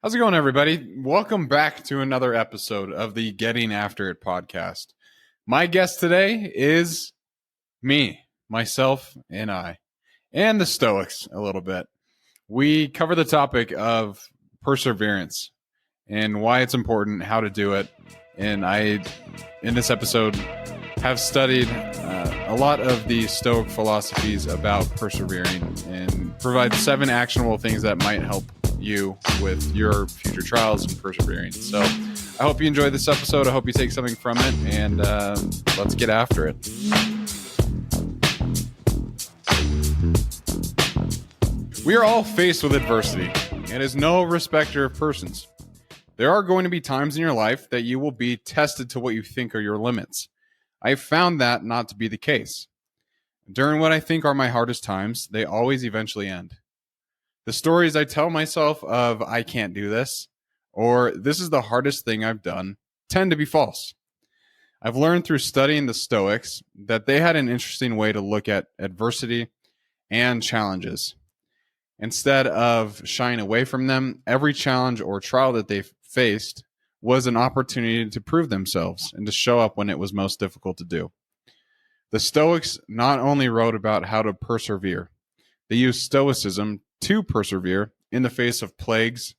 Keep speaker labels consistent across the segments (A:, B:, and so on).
A: How's it going, everybody? Welcome back to another episode of the Getting After It podcast. My guest today is me, myself, and I, and the Stoics a little bit. We cover the topic of perseverance and why it's important, how to do it. And I, in this episode, have studied a lot of the Stoic philosophies about persevering and provide 7 actionable things that might help you with your future trials and persevering. So I hope you enjoy this episode. I hope you take something from it, and let's get after it. We are all faced with adversity, and is no respecter of persons. There are going to be times in your life that you will be tested to what you think are your limits. I found that not to be the case. During what I think are my hardest times, they always eventually end. The stories I tell myself of I can't do this, or this is the hardest thing I've done, tend to be false. I've learned through studying the Stoics that they had an interesting way to look at adversity and challenges. Instead of shying away from them, every challenge or trial that they faced was an opportunity to prove themselves and to show up when it was most difficult to do. The Stoics not only wrote about how to persevere, they used Stoicism to persevere in the face of plagues,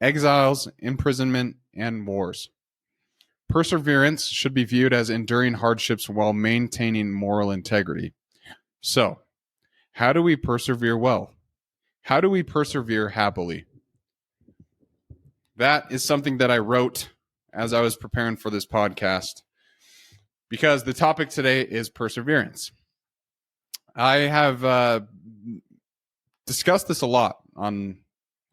A: exiles, imprisonment, and wars. Perseverance should be viewed as enduring hardships while maintaining moral integrity. So, how do we persevere well? How do we persevere happily? That is something that I wrote as I was preparing for this podcast, because the topic today is perseverance. I have discussed this a lot on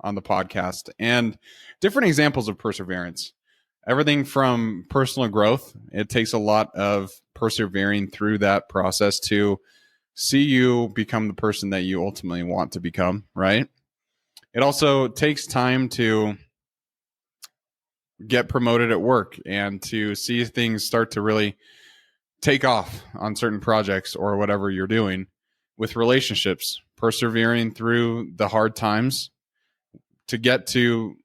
A: the podcast, and different examples of perseverance. Everything from personal growth. It takes a lot of persevering through that process to see you become the person that you ultimately want to become, right? It also takes time to get promoted at work and to see things start to really take off on certain projects or whatever you're doing. With relationships, persevering through the hard times to get to,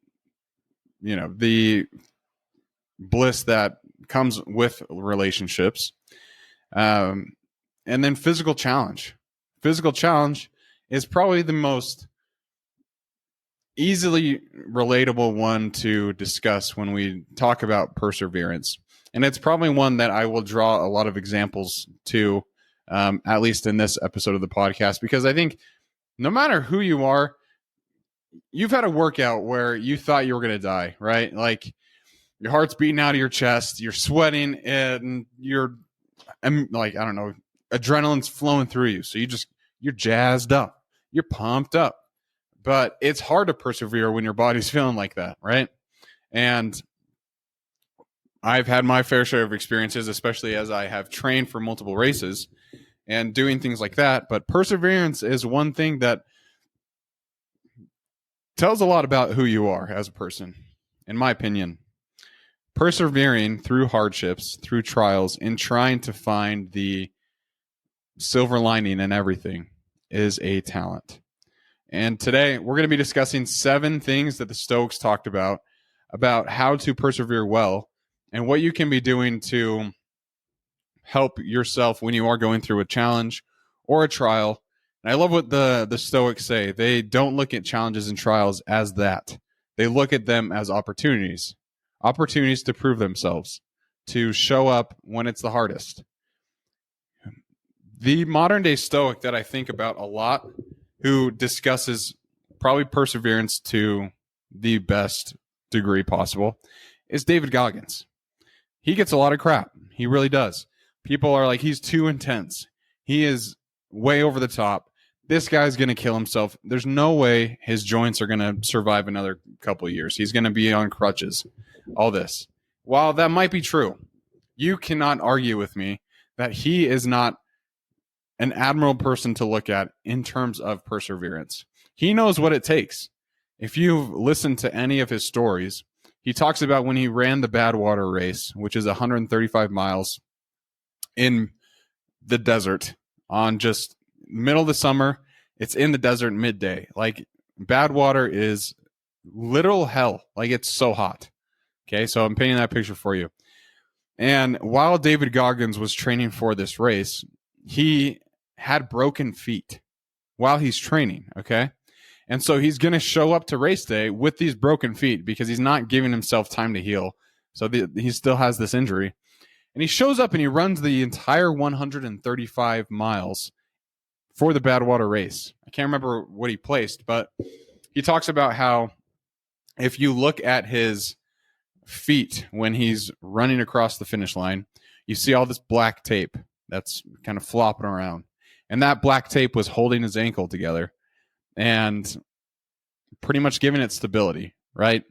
A: the bliss that comes with relationships. And then physical challenge. Physical challenge is probably the most easily relatable one to discuss when we talk about perseverance. And it's probably one that I will draw a lot of examples to, at least in this episode of the podcast, because I think no matter who you are, you've had a workout where you thought you were going to die, right? Like your heart's beating out of your chest, you're sweating, and you're like, I don't know, adrenaline's flowing through you. So you're jazzed up, you're pumped up. But it's hard to persevere when your body's feeling like that, right? And I've had my fair share of experiences, especially as I have trained for multiple races and doing things like that. But perseverance is one thing that tells a lot about who you are as a person, in my opinion. Persevering through hardships, through trials, and trying to find the silver lining in everything is a talent. And today we're going to be discussing 7 things that the Stoics talked about how to persevere well and what you can be doing to help yourself when you are going through a challenge or a trial. And I love what the Stoics say. They don't look at challenges and trials as that. They look at them as opportunities to prove themselves, to show up when it's the hardest. The modern day Stoic that I think about a lot, who discusses probably perseverance to the best degree possible, is David Goggins. He gets a lot of crap. He really does. People are like, he's too intense. He is way over the top. This guy's going to kill himself. There's no way his joints are going to survive another couple of years. He's going to be on crutches. All this. While that might be true, you cannot argue with me that he is not an admirable person to look at in terms of perseverance. He knows what it takes. If you've listened to any of his stories, he talks about when he ran the Badwater race, which is 135 miles in the desert on just middle of the summer. It's in the desert midday. Like, Badwater is literal hell. Like, it's so hot. Okay, so I'm painting that picture for you. And while David Goggins was training for this race, he had broken feet while he's training. Okay. And so he's going to show up to race day with these broken feet because he's not giving himself time to heal. So he still has this injury. And he shows up and he runs the entire 135 miles for the Badwater race. I can't remember what he placed, but he talks about how if you look at his feet when he's running across the finish line, you see all this black tape that's kind of flopping around. And that black tape was holding his ankle together and pretty much giving it stability, right?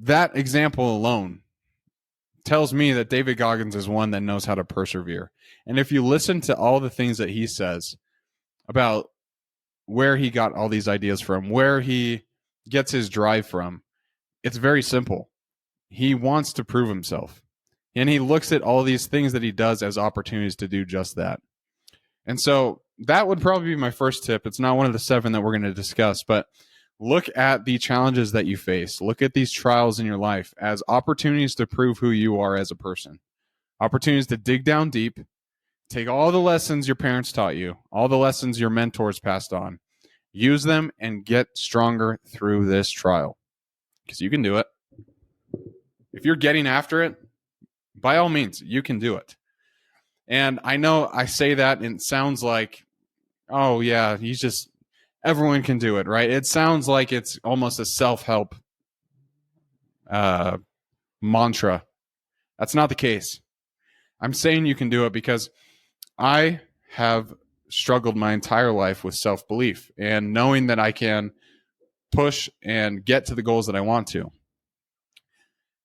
A: That example alone tells me that David Goggins is one that knows how to persevere. And if you listen to all the things that he says about where he got all these ideas from, where he gets his drive from, it's very simple. He wants to prove himself. And he looks at all these things that he does as opportunities to do just that. And so that would probably be my first tip. It's not one of the 7 that we're going to discuss, but look at the challenges that you face. Look at these trials in your life as opportunities to prove who you are as a person. Opportunities to dig down deep, take all the lessons your parents taught you, all the lessons your mentors passed on, use them and get stronger through this trial. Because you can do it. If you're getting after it, by all means, you can do it. And I know I say that and it sounds like, oh yeah, everyone can do it, right? It sounds like it's almost a self-help mantra. That's not the case. I'm saying you can do it because I have struggled my entire life with self-belief and knowing that I can push and get to the goals that I want to.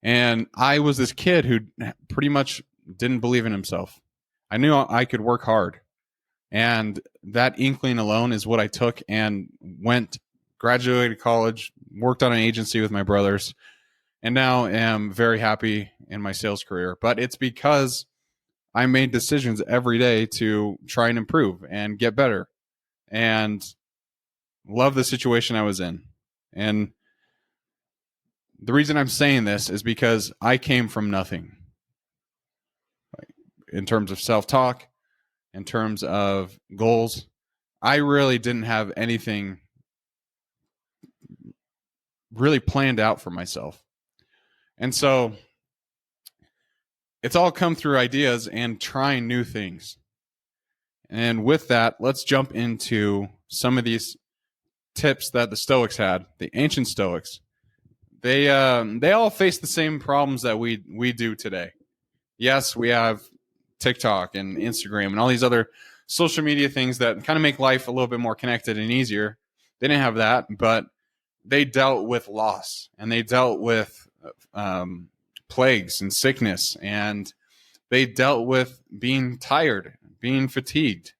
A: And I was this kid who pretty much didn't believe in himself. I knew I could work hard. And that inkling alone is what I took and graduated college, worked on an agency with my brothers, and now am very happy in my sales career. But it's because I made decisions every day to try and improve and get better and love the situation I was in. And the reason I'm saying this is because I came from nothing. In terms of self-talk, in terms of goals, I really didn't have anything really planned out for myself. And so it's all come through ideas and trying new things. And with that, let's jump into some of these tips that the Stoics had, the ancient Stoics. They all face the same problems that we do today. Yes, we have TikTok and Instagram and all these other social media things that kind of make life a little bit more connected and easier. They didn't have that, but they dealt with loss and they dealt with plagues and sickness, and they dealt with being tired, being fatigued.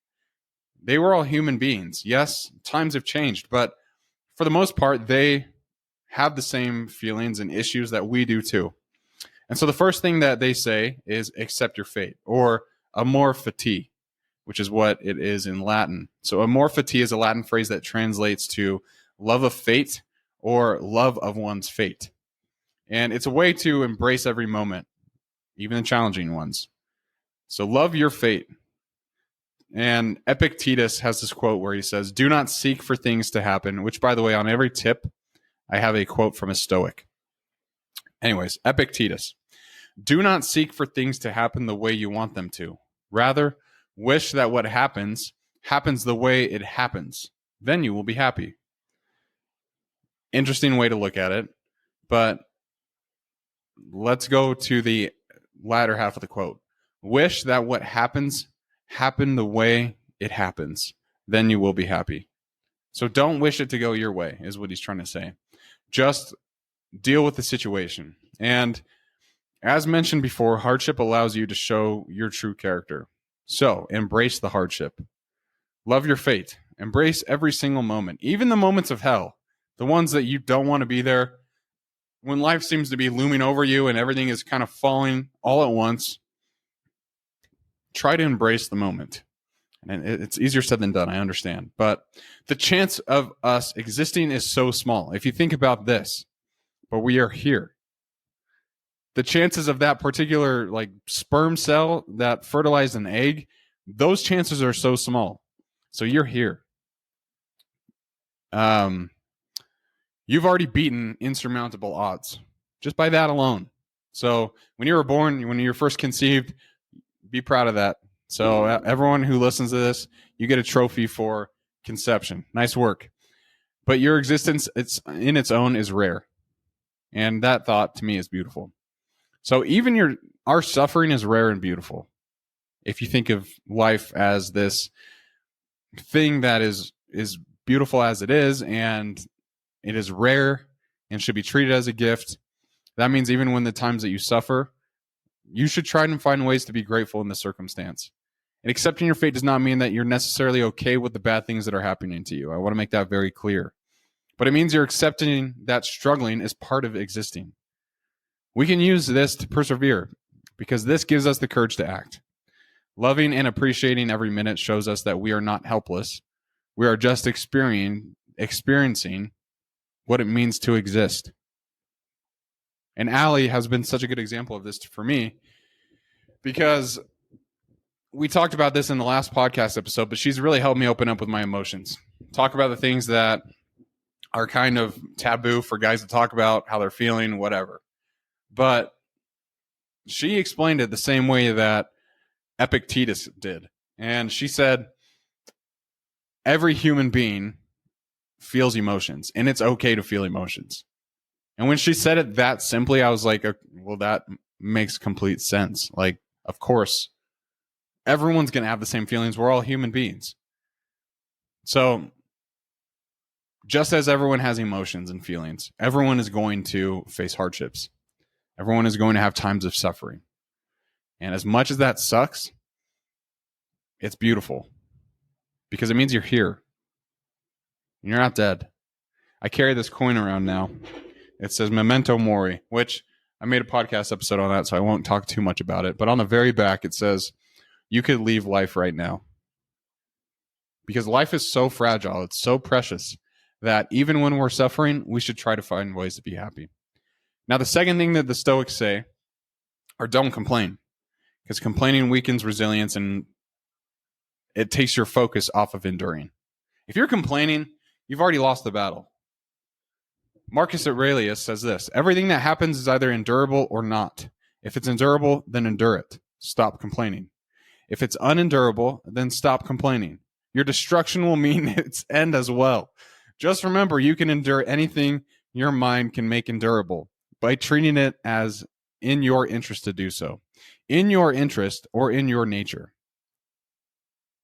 A: They were all human beings. Yes, times have changed, but for the most part, they have the same feelings and issues that we do too. And so the first thing that they say is accept your fate, or amor fati, which is what it is in Latin. So amor fati is a Latin phrase that translates to love of fate or love of one's fate. And it's a way to embrace every moment, even the challenging ones. So love your fate. And Epictetus has this quote where he says, "Do not seek for things to happen," which, by the way, on every tip, I have a quote from a Stoic. Anyways, Epictetus. "Do not seek for things to happen the way you want them to. Rather, wish that what happens the way it happens. Then you will be happy." Interesting way to look at it, but let's go to the latter half of the quote. Wish that what happens happen the way it happens. Then you will be happy. So don't wish it to go your way, is what he's trying to say. Just deal with the situation. And as mentioned before, hardship allows you to show your true character. So embrace the hardship. Love your fate. Embrace every single moment, even the moments of hell, the ones that you don't want to be there. When life seems to be looming over you and everything is kind of falling all at once, try to embrace the moment. And it's easier said than done, I understand. But the chance of us existing is so small. If you think about this, but we are here. The chances of that particular like sperm cell that fertilized an egg, those chances are so small. So you're here. You've already beaten insurmountable odds just by that alone. So when you were born, when you were first conceived, be proud of that. So everyone who listens to this, you get a trophy for conception. Nice work. But your existence, it's in its own, is rare. And that thought to me is beautiful. So even our suffering is rare and beautiful. If you think of life as this thing that is beautiful as it is, and it is rare and should be treated as a gift, that means even when the times that you suffer, you should try and find ways to be grateful in the circumstance. And accepting your fate does not mean that you're necessarily okay with the bad things that are happening to you. I want to make that very clear. But it means you're accepting that struggling is part of existing. We can use this to persevere because this gives us the courage to act. Loving and appreciating every minute shows us that we are not helpless. We are just experiencing what it means to exist. And Allie has been such a good example of this for me because we talked about this in the last podcast episode, but she's really helped me open up with my emotions. Talk about the things that are kind of taboo for guys to talk about, how they're feeling, whatever. But she explained it the same way that Epictetus did. And she said, every human being feels emotions, and it's okay to feel emotions. And when she said it that simply, I was like, well, that makes complete sense. Like, of course, everyone's going to have the same feelings. We're all human beings. So just as everyone has emotions and feelings, everyone is going to face hardships. Everyone is going to have times of suffering. And as much as that sucks, it's beautiful because it means you're here. You're not dead. I carry this coin around now. It says Memento Mori, which I made a podcast episode on that, so I won't talk too much about it. But on the very back, it says, you could leave life right now. Because life is so fragile. It's so precious that even when we're suffering, we should try to find ways to be happy. Now, the second thing that the Stoics say are don't complain. Because complaining weakens resilience and it takes your focus off of enduring. If you're complaining, you've already lost the battle. Marcus Aurelius says this: everything that happens is either endurable or not. If it's endurable, then endure it. Stop complaining. If it's unendurable, then stop complaining. Your destruction will mean its end as well. Just remember, you can endure anything your mind can make endurable by treating it as in your interest to do so. In your interest or in your nature.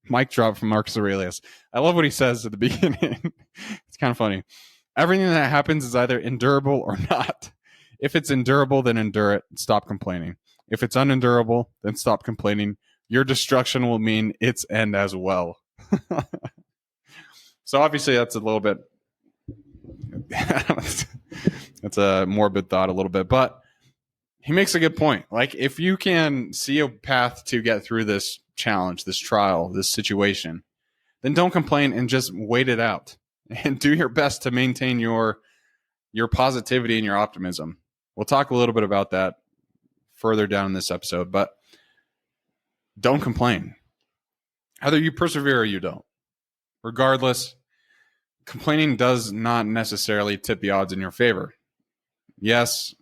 A: Mic drop from Marcus Aurelius. I love what he says at the beginning. It's kind of funny. Everything that happens is either endurable or not. If it's endurable, then endure it. Stop complaining. If it's unendurable, then stop complaining. Your destruction will mean its end as well. So obviously that's a little bit, that's a morbid thought a little bit, but he makes a good point. Like, if you can see a path to get through this challenge, this trial, this situation, then don't complain and just wait it out and do your best to maintain your positivity and your optimism. We'll talk a little bit about that further down in this episode, but don't complain. Either you persevere or you don't. Regardless, complaining does not necessarily tip the odds in your favor. Yes,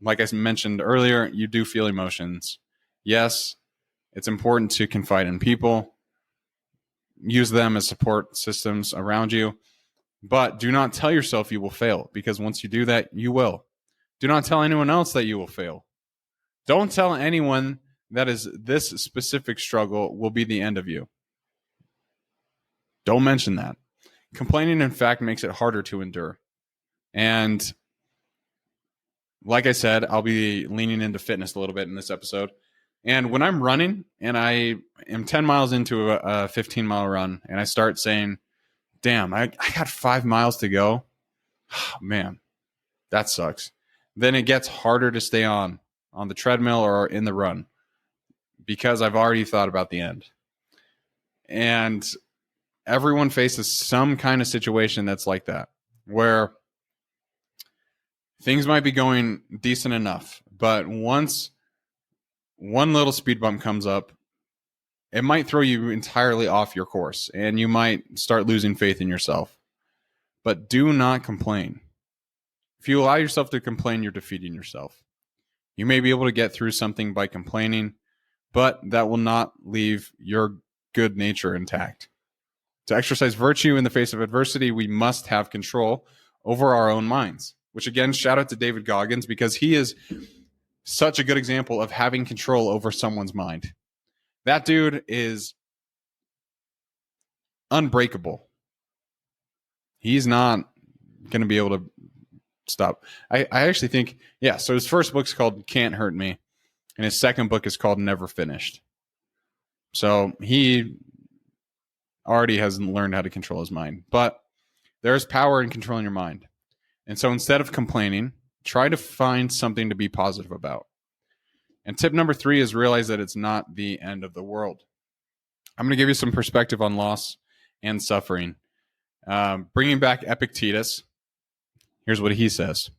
A: like I mentioned earlier, you do feel emotions. Yes, it's important to confide in people. Use them as support systems around you. But do not tell yourself you will fail, because once you do that, you will. Do not tell anyone else that you will fail. Don't tell anyone that is this specific struggle will be the end of you. Don't mention that. Complaining, in fact, makes it harder to endure. And like I said, I'll be leaning into fitness a little bit in this episode. And when I'm running and I am 10 miles into a 15-mile run and I start saying, damn, I got 5 miles to go. Man, that sucks. Then it gets harder to stay on the treadmill or in the run because I've already thought about the end. And everyone faces some kind of situation that's like that, where things might be going decent enough, but once one little speed bump comes up, it might throw you entirely off your course, and you might start losing faith in yourself. But do not complain. If you allow yourself to complain, you're defeating yourself. You may be able to get through something by complaining, but that will not leave your good nature intact. To exercise virtue in the face of adversity, we must have control over our own minds, which again, shout out to David Goggins, because he is such a good example of having control over someone's mind. That dude is unbreakable. He's not going to be able to stop. I actually think, so his first book's called Can't Hurt Me, and his second book is called Never Finished. So he already hasn't learned how to control his mind. But there's power in controlling your mind. And so instead of complaining, try to find something to be positive about. And tip number 3 is realize that it's not the end of the world. I'm going to give you some perspective on loss and suffering. Bringing back Epictetus, here's what he says.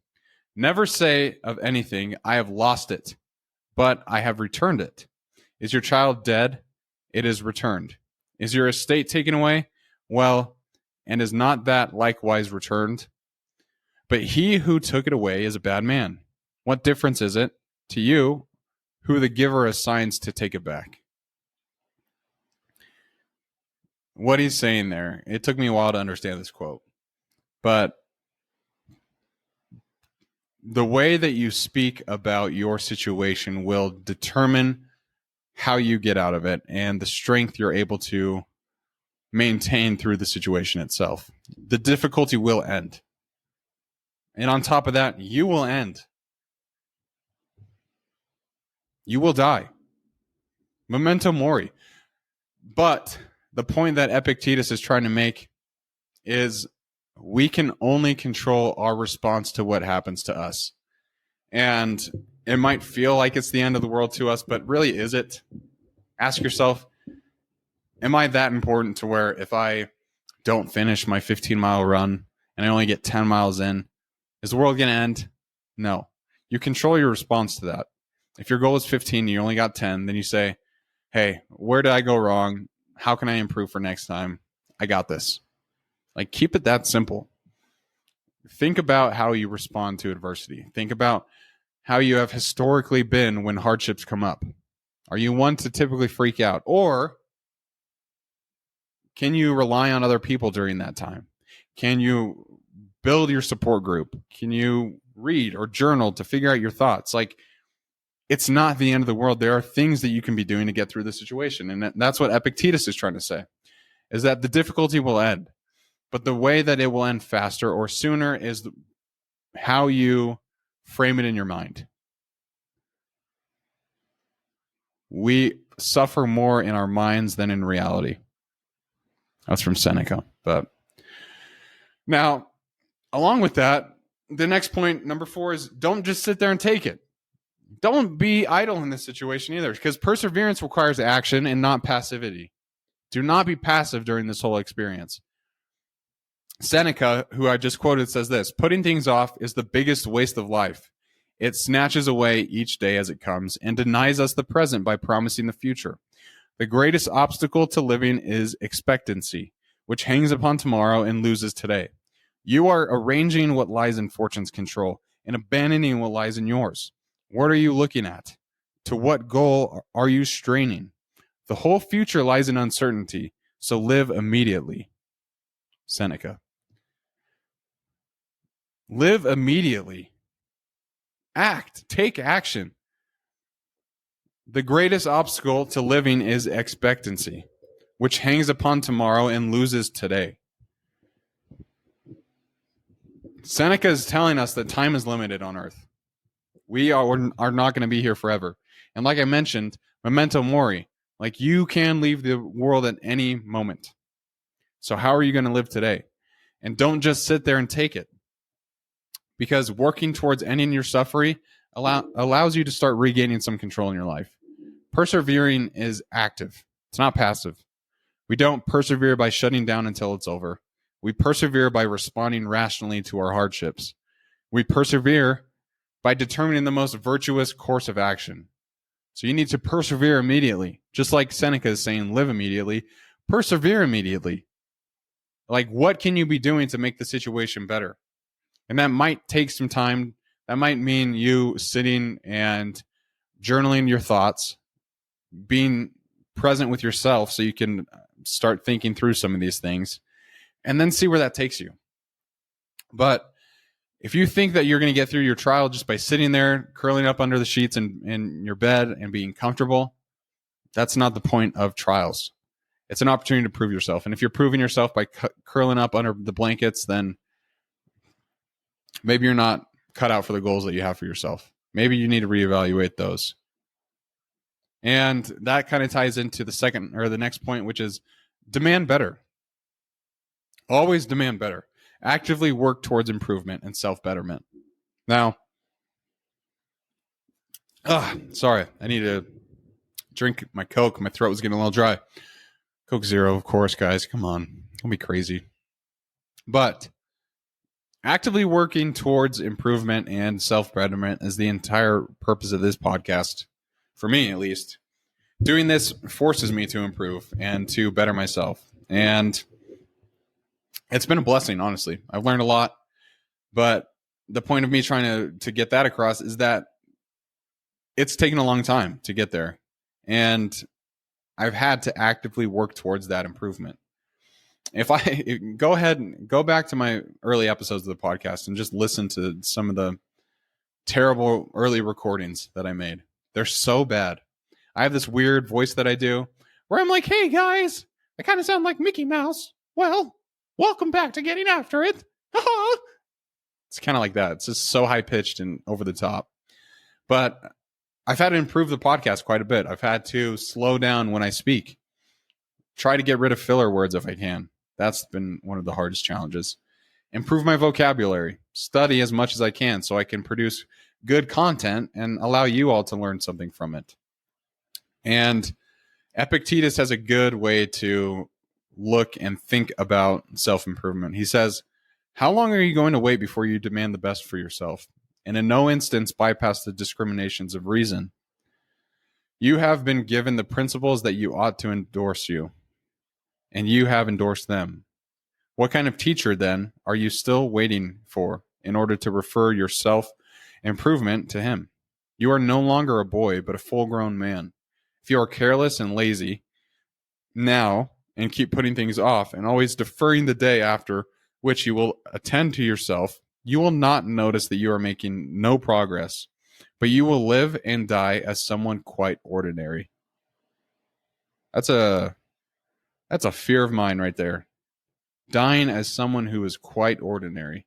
A: Never say of anything, I have lost it, but I have returned it. Is your child dead? It is returned. Is your estate taken away? Well, and is not that likewise returned? But he who took it away is a bad man. What difference is it to you who the giver assigns to take it back? What he's saying there, it took me a while to understand this quote, but the way that you speak about your situation will determine how you get out of it and the strength you're able to maintain through the situation itself. The difficulty will end. And on top of that, you will end. You will die. Memento mori. But the point that Epictetus is trying to make is we can only control our response to what happens to us. And it might feel like it's the end of the world to us, but really is it? Ask yourself, am I that important to where if I don't finish my 15-mile run and I only get 10 miles in, is the world going to end? No. You control your response to that. If your goal is 15 and you only got 10, then you say, hey, where did I go wrong? How can I improve for next time? I got this. Like, keep it that simple. Think about how you respond to adversity. Think about how you have historically been when hardships come up. Are you one to typically freak out? Or can you rely on other people during that time? Can you build your support group? Can you read or journal to figure out your thoughts? Like, it's not the end of the world. There are things that you can be doing to get through the situation. And that's what Epictetus is trying to say, is that the difficulty will end. But the way that it will end faster or sooner is how you frame it in your mind. We suffer more in our minds than in reality. That's from Seneca. But now, along with that, the next point, number 4, is don't just sit there and take it. Don't be idle in this situation either, because perseverance requires action and not passivity. Do not be passive during this whole experience. Seneca, who I just quoted, says this: putting things off is the biggest waste of life. It snatches away each day as it comes and denies us the present by promising the future. The greatest obstacle to living is expectancy, which hangs upon tomorrow and loses today. You are arranging what lies in fortune's control and abandoning what lies in yours. What are you looking at? To what goal are you straining? The whole future lies in uncertainty, so live immediately. Seneca. Live immediately. Act. Take action. The greatest obstacle to living is expectancy, which hangs upon tomorrow and loses today. Seneca is telling us that time is limited on earth. We are not going to be here forever. And like I mentioned, memento mori, like you can leave the world at any moment. So how are you going to live today? And don't just sit there and take it. Because working towards ending your suffering allows you to start regaining some control in your life. Persevering is active. It's not passive. We don't persevere by shutting down until it's over. We persevere by responding rationally to our hardships. We persevere by determining the most virtuous course of action. So you need to persevere immediately. Just like Seneca is saying, live immediately, persevere immediately. Like, what can you be doing to make the situation better? And that might take some time. That might mean you sitting and journaling your thoughts, being present with yourself so you can start thinking through some of these things, and then see where that takes you. But if you think that you're going to get through your trial just by sitting there, curling up under the sheets in your bed and being comfortable, that's not the point of trials. It's an opportunity to prove yourself. And if you're proving yourself by curling up under the blankets, then maybe you're not cut out for the goals that you have for yourself. Maybe you need to reevaluate those. And that kind of ties into the next point, which is demand better. Always demand better. Actively work towards improvement and self-betterment. Now, sorry, I need to drink my Coke. My throat was getting a little dry. Coke Zero, of course, guys. Come on. Don't be crazy. But actively working towards improvement and self-betterment is the entire purpose of this podcast, for me at least. Doing this forces me to improve and to better myself. And it's been a blessing, honestly. I've learned a lot. But the point of me trying to get that across is that it's taken a long time to get there. And I've had to actively work towards that improvement. If I go ahead and go back to my early episodes of the podcast and just listen to some of the terrible early recordings that I made, they're so bad. I have this weird voice that I do where I'm like, hey guys, I kind of sound like Mickey Mouse. Well, welcome back to Getting After It. It's kind of like that. It's just so high pitched and over the top. But I've had to improve the podcast quite a bit. I've had to slow down when I speak. Try to get rid of filler words if I can. That's been one of the hardest challenges. Improve my vocabulary. Study as much as I can so I can produce good content and allow you all to learn something from it. And Epictetus has a good way to look and think about self-improvement. He says, how long are you going to wait before you demand the best for yourself? And in no instance bypass the discriminations of reason. You have been given the principles that you ought to endorse you, and you have endorsed them. What kind of teacher, then, are you still waiting for in order to refer your self-improvement to him? You are no longer a boy, but a full-grown man. If you are careless and lazy now and keep putting things off and always deferring the day after which you will attend to yourself, you will not notice that you are making no progress, but you will live and die as someone quite ordinary. That's a fear of mine right there. Dying as someone who is quite ordinary.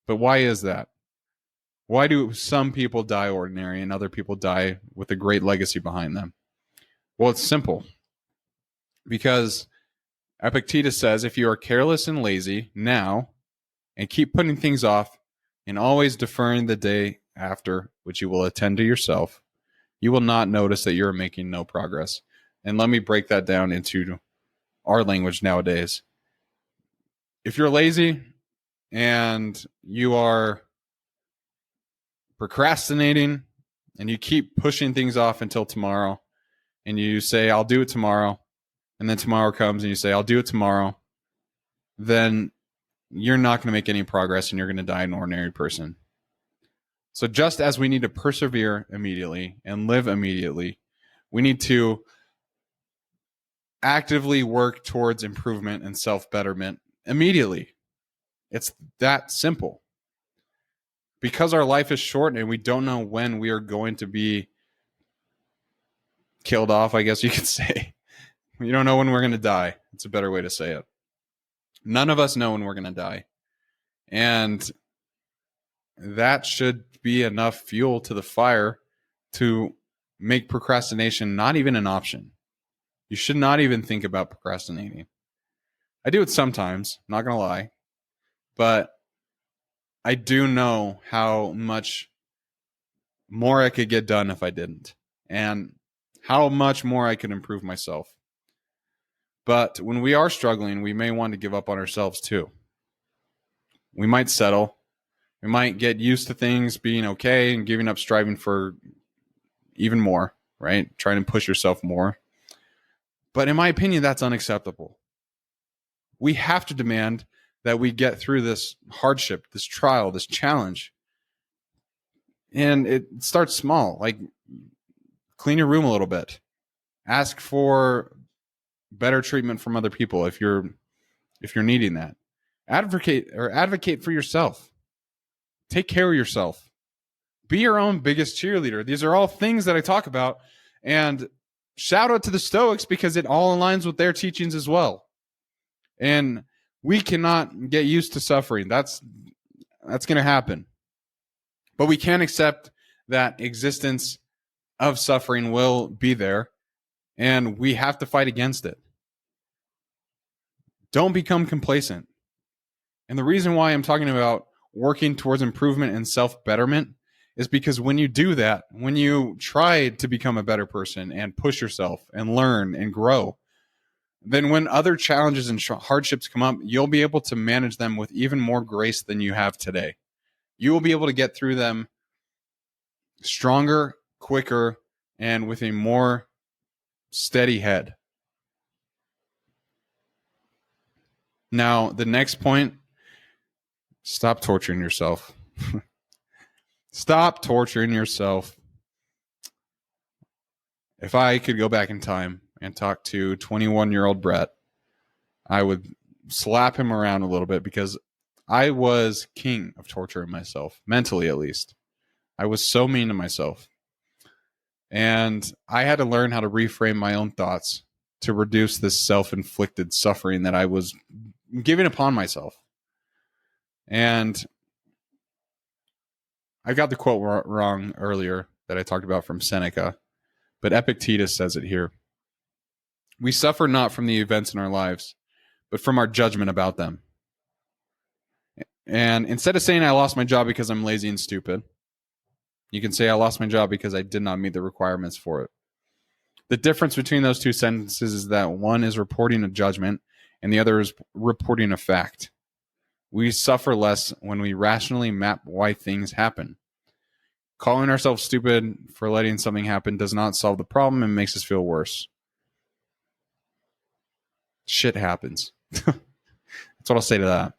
A: But why is that? Why do some people die ordinary and other people die with a great legacy behind them? Well, it's simple. Because Epictetus says, if you are careless and lazy now and keep putting things off and always deferring the day after which you will attend to yourself, you will not notice that you are making no progress. And let me break that down into our language nowadays. If you're lazy and you are procrastinating and you keep pushing things off until tomorrow and you say, I'll do it tomorrow, and then tomorrow comes and you say, I'll do it tomorrow, then you're not going to make any progress and you're going to die an ordinary person. So just as we need to persevere immediately and live immediately, we need to actively work towards improvement and self-betterment immediately. It's that simple. Because our life is short and we don't know when we are going to be killed off, I guess you could say. You don't know when we're going to die. It's a better way to say it. None of us know when we're going to die. And that should be enough fuel to the fire to make procrastination not even an option. You should not even think about procrastinating. I do it sometimes, not going to lie. But I do know how much more I could get done if I didn't. And how much more I could improve myself. But when we are struggling, we may want to give up on ourselves too. We might settle. We might get used to things being okay and giving up striving for even more, right? Trying to push yourself more. But in my opinion, that's unacceptable. We have to demand that we get through this hardship, this trial, this challenge. And it starts small, like clean your room a little bit. Ask for better treatment from other people if you're needing that. Advocate for yourself. Take care of yourself. Be your own biggest cheerleader. These are all things that I talk about. And shout out to the Stoics because it all aligns with their teachings as well. And we cannot get used to suffering. That's going to happen. But we can accept that existence of suffering will be there, and we have to fight against it. Don't become complacent. And the reason why I'm talking about working towards improvement and self-betterment is because when you do that, when you try to become a better person and push yourself and learn and grow, then when other challenges and hardships come up, you'll be able to manage them with even more grace than you have today. You will be able to get through them stronger, quicker, and with a more steady head. Now, the next point, stop torturing yourself. Stop torturing yourself. If I could go back in time and talk to 21-year-old Brett, I would slap him around a little bit because I was king of torturing myself, mentally at least. I was so mean to myself. And I had to learn how to reframe my own thoughts to reduce this self-inflicted suffering that I was giving upon myself. And I got the quote wrong earlier that I talked about from Seneca, but Epictetus says it here. We suffer not from the events in our lives, but from our judgment about them. And instead of saying I lost my job because I'm lazy and stupid, you can say I lost my job because I did not meet the requirements for it. The difference between those two sentences is that one is reporting a judgment and the other is reporting a fact. We suffer less when we rationally map why things happen. Calling ourselves stupid for letting something happen does not solve the problem and makes us feel worse. Shit happens. That's what I'll say to that.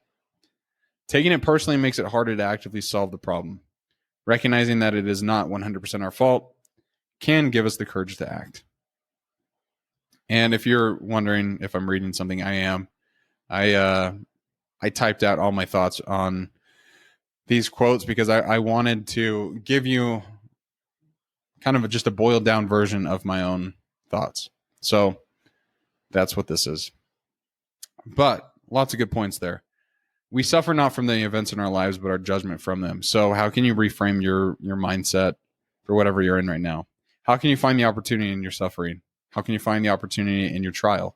A: Taking it personally makes it harder to actively solve the problem. Recognizing that it is not 100% our fault can give us the courage to act. And if you're wondering if I'm reading something, I am. I typed out all my thoughts on these quotes because I wanted to give you kind of just a boiled down version of my own thoughts. So that's what this is. But lots of good points there. We suffer not from the events in our lives, but our judgment from them. So how can you reframe your mindset for whatever you're in right now? How can you find the opportunity in your suffering? How can you find the opportunity in your trial?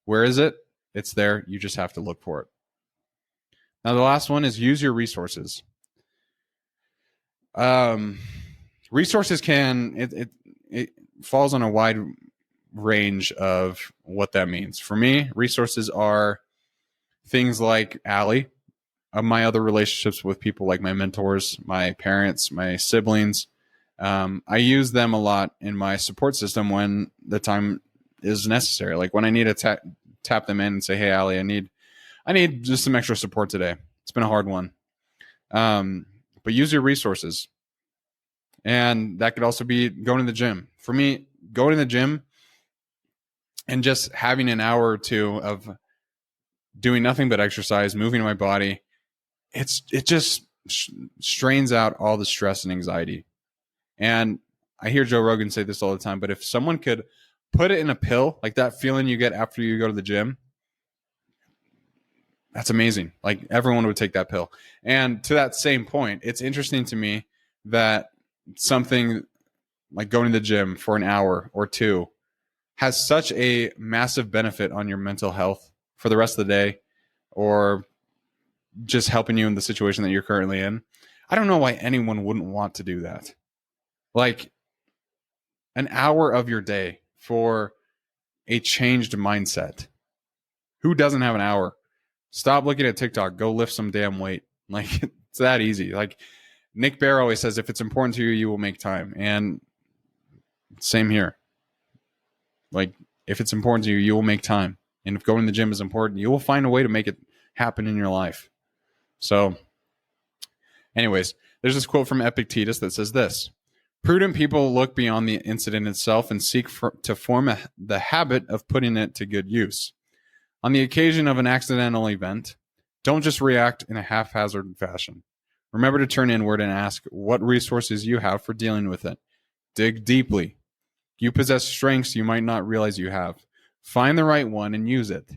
A: Where is it? It's there. You just have to look for it. Now, the last one is use your resources. Resources it falls on a wide range of what that means. For me, resources are things like Allie, my other relationships with people like my mentors, my parents, my siblings. I use them a lot in my support system when the time is necessary. Like when I need to tap them in and say, "Hey, Allie, I need just some extra support today. It's been a hard one." But use your resources. And that could also be going to the gym. For me, going to the gym and just having an hour or two of doing nothing but exercise, moving my body, it just strains out all the stress and anxiety. And I hear Joe Rogan say this all the time, but if someone could put it in a pill, like that feeling you get after you go to the gym, that's amazing. Like everyone would take that pill. And to that same point, it's interesting to me that something like going to the gym for an hour or two has such a massive benefit on your mental health for the rest of the day, or just helping you in the situation that you're currently in. I don't know why anyone wouldn't want to do that. Like an hour of your day for a changed mindset. Who doesn't have an hour? Stop looking at TikTok. Go lift some damn weight. Like, it's that easy. Like, Nick Bear always says, if it's important to you, you will make time. And same here. Like, if it's important to you, you will make time. And if going to the gym is important, you will find a way to make it happen in your life. So, anyways, there's this quote from Epictetus that says this: prudent people look beyond the incident itself and seek to form the habit of putting it to good use. On the occasion of an accidental event, don't just react in a haphazard fashion. Remember to turn inward and ask what resources you have for dealing with it. Dig deeply. You possess strengths you might not realize you have. Find the right one and use it.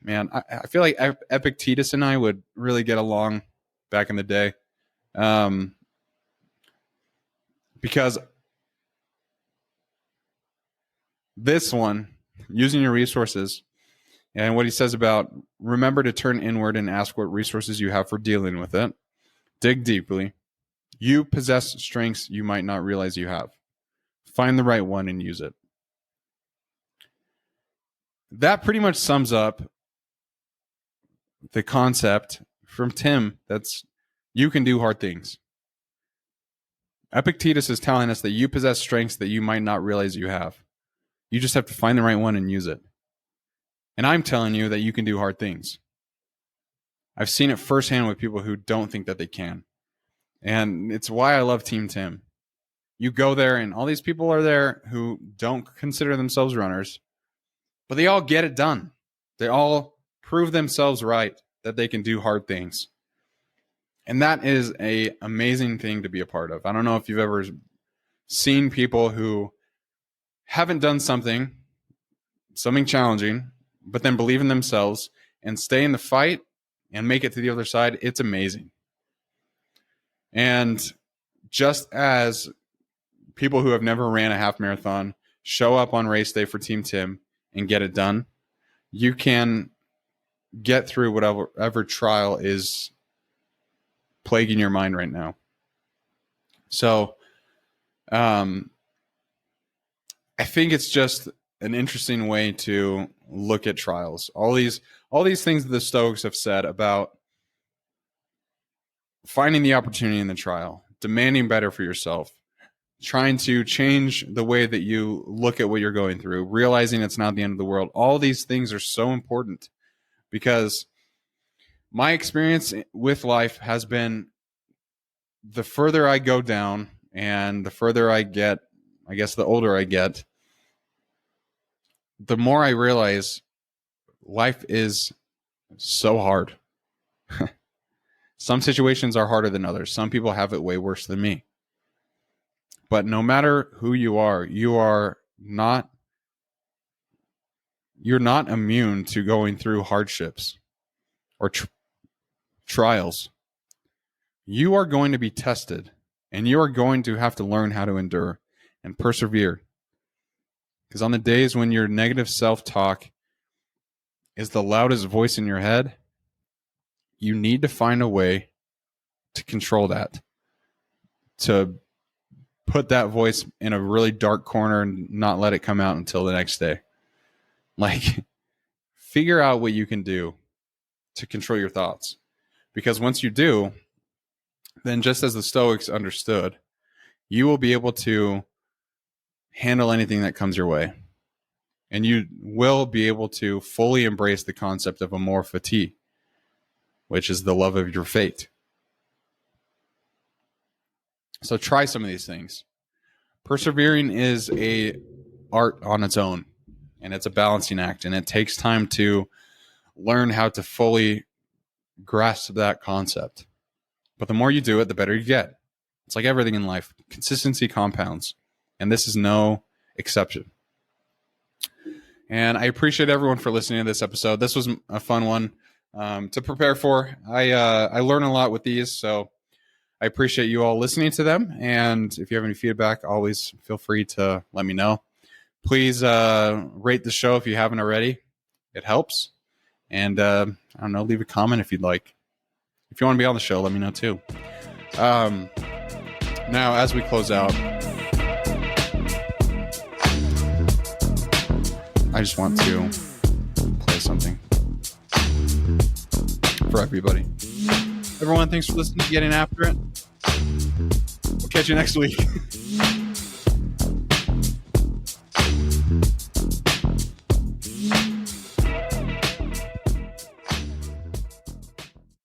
A: Man, I feel like Epictetus and I would really get along back in the day. Because this one, using your resources, and what he says about remember to turn inward and ask what resources you have for dealing with it. Dig deeply. You possess strengths you might not realize you have. Find the right one and use it. That pretty much sums up the concept from Tim that's you can do hard things. Epictetus is telling us that you possess strengths that you might not realize you have. You just have to find the right one and use it. And I'm telling you that you can do hard things. I've seen it firsthand with people who don't think that they can. And it's why I love Team Tim. You go there and all these people are there who don't consider themselves runners, but they all get it done. They all prove themselves right that they can do hard things. And that is an amazing thing to be a part of. I don't know if you've ever seen people who haven't done something challenging, but then believe in themselves and stay in the fight and make it to the other side. It's amazing. And just as people who have never ran a half marathon show up on race day for Team Tim and get it done, you can get through whatever trial is plaguing your mind right now. So, I think it's just an interesting way to look at trials. All these things that the Stoics have said about finding the opportunity in the trial, demanding better for yourself, trying to change the way that you look at what you're going through, realizing it's not the end of the world. All these things are so important because my experience with life has been the further I go down and the further I get, I guess the older I get, the more I realize life is so hard. Some situations are harder than others. Some people have it way worse than me. But no matter who you are not immune to going through hardships or trials. You are going to be tested, and you are going to have to learn how to endure and persevere. Because on the days when your negative self-talk is the loudest voice in your head, you need to find a way to control that, to put that voice in a really dark corner and not let it come out until the next day. Like, figure out what you can do to control your thoughts. Because once you do, then just as the Stoics understood, you will be able to handle anything that comes your way. And you will be able to fully embrace the concept of amor fati, which is the love of your fate. So try some of these things. Persevering is an art on its own, and it's a balancing act, and it takes time to learn how to fully grasp that concept. But the more you do it, the better you get. It's like everything in life. Consistency compounds, and this is no exception. And I appreciate everyone for listening to this episode. This was a fun one to prepare for. I learn a lot with these, so I appreciate you all listening to them. And if you have any feedback, always feel free to let me know. Please rate the show if you haven't already. It helps. And I don't know, leave a comment if you'd like. If you want to be on the show, let me know too. Now, as we close out, I just want to play something for everybody. Everyone, thanks for listening to Getting After It. We'll catch you next week.